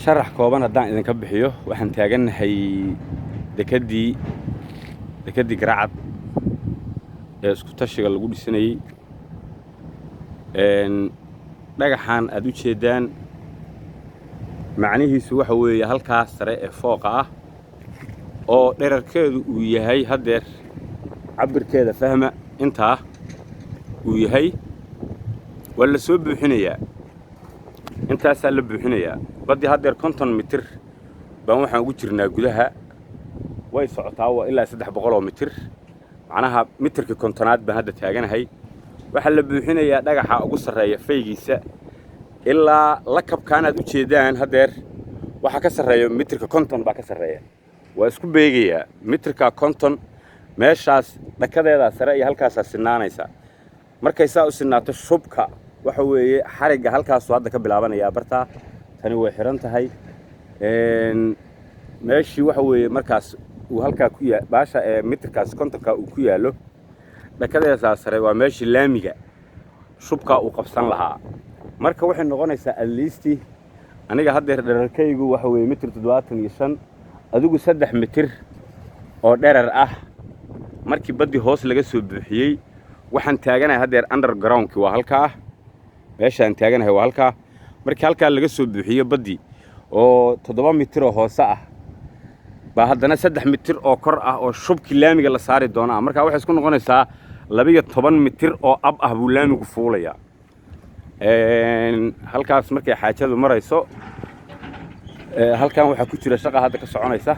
sharax kooban haddaan idinka bixiyo waxaan taagannahay dekadii Garacad ee isku tashiga lagu dhisanayay dhagaxan aad u jeedaan macnihiisu waxa weeye halkaas sare ee fooqa ah oo dherarkeedu uu yahay hadeer cabirkeeda fahma intaa uu yahay waa la soo buuxinayaa intaasaa la buuxinayaa badii hadeer 50 mitir baan waxaan ugu jirnaa gudaha way socotaa waa ilaa 300 mitir macnaha mitirka kontonaad baan hadda taaganahay waxa la buuxinayaa dhagaxa ugu sareeya faygiisa ilaa lakabkaan aad u jeedaan hadeer waxa ka sareeyo mitirka 50 baa ka sareeya waa isku beegayaa mitirka 50 meeshaas dhakadeeda sare iyo halkaas sinaanaysa markay saa u sinaato shubka waxa weeye xariga halkaas hadda ka bilaabanaya barta tani way xiran tahay meeshii waxa weeye markaas uu halka ku yaal baasha ee mitirkaas 50ka uu ku yaalo dhakadeeda sare waa meeshii laamiga shubka uu qabsan lahaa marka waxay noqonaysaa at least aniga hadeer dherarkaygu waxa weeye mitir 75 adigu 3 mitir oo dherer ah markii badii hoos laga soo buuxiyay waxaan taaganahay hadeer underground-ki waa halka meeshaan taaganahay waa halka markii halka laga soo buuxiyo badii oo 7 mitir oo hoos ah ba haddana 3 mitir oo kor ah oo shubki laamiga la saari doona marka waxay isku noqonaysaa 12 mitir oo ab ah buu laamigu fuulaya halkaas markay xaajadu marayso halkan waxa ku jira shaqo hadda ka soconaysa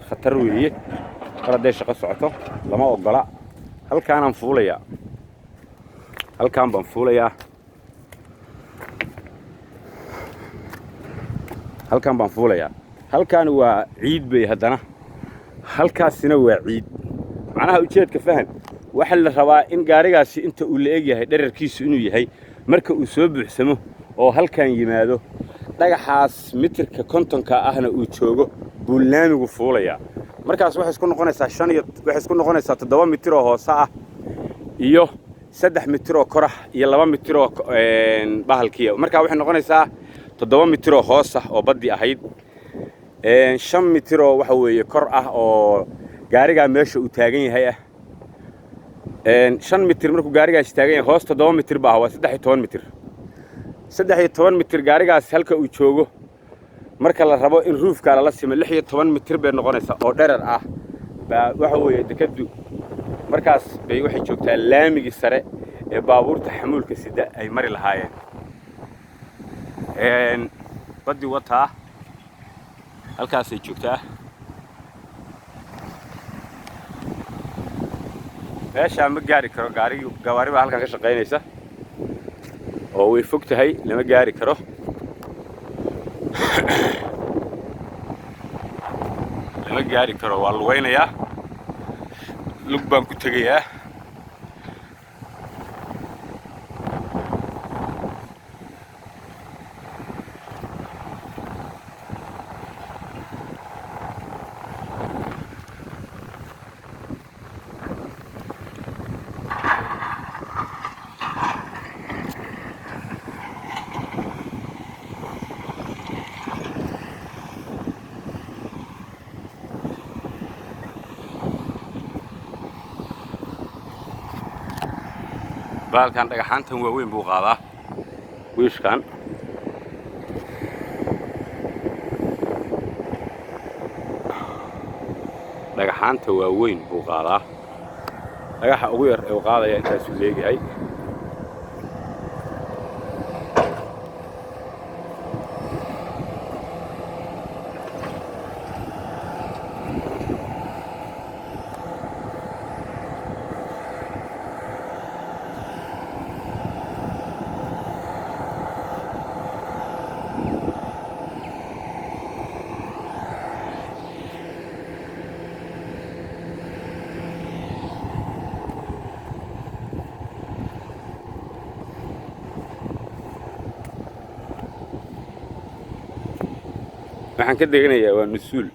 khatar weeye qaraday shaqo socoto lama ogola halkaan aan fuulaya halkaan baan fuulaya halkaan waa ciid bay haddana halkaasina waa ciid macnaha ujeedka fahan waxa la rabaa in gaarigaasi inta uu la eg yahay dherarkiisu inuu yahay marka uu soo buuxsamo oo halkaan yimaado dhagaxaas mitirka 50ka ahna uu joogo buu laamigu fuulaya markaas waxay isku noqonaysaa 7 mitir oo hoos ah iyo 3 mitir oo kor ah iyo 2 mitir oo bahalkiya marka waxay noqonaysaa 7 mitir oo hoos ah oo badii ahayd 5 mitir oo waxa weeye kor ah oo gaariga meesha uu taagan yahay 5 mitir markuu gaarigaas taagan yahay hoos 7 mitir baa waa 13 mitir 13 mitir gaarigaas halka uu joogo marka la rabo in roofka la simo 16 mitir bay noqonaysaa oo dherer ah baa waxa weeye dekadu markaas bay waxay joogtaa laamigi sare ee baabuurta xamuulka sida ay mari lahaayeen badii wata halkaas ay joogtaa meesha ma gaari karo gawaari baa halkan ka shaqeynaysa oo way fog tahay lama gaari karo waa lugeynayaa lug baan ku tegayaa baalkan dhagaxaantan waaweyn buu qaadaa wiishkan dhagaxaanta waaweyn buu qaadaa dhagaxa ugu yar ee uu qaadaya intaas uu leeyahay waxaan ka deganayaa waa masuul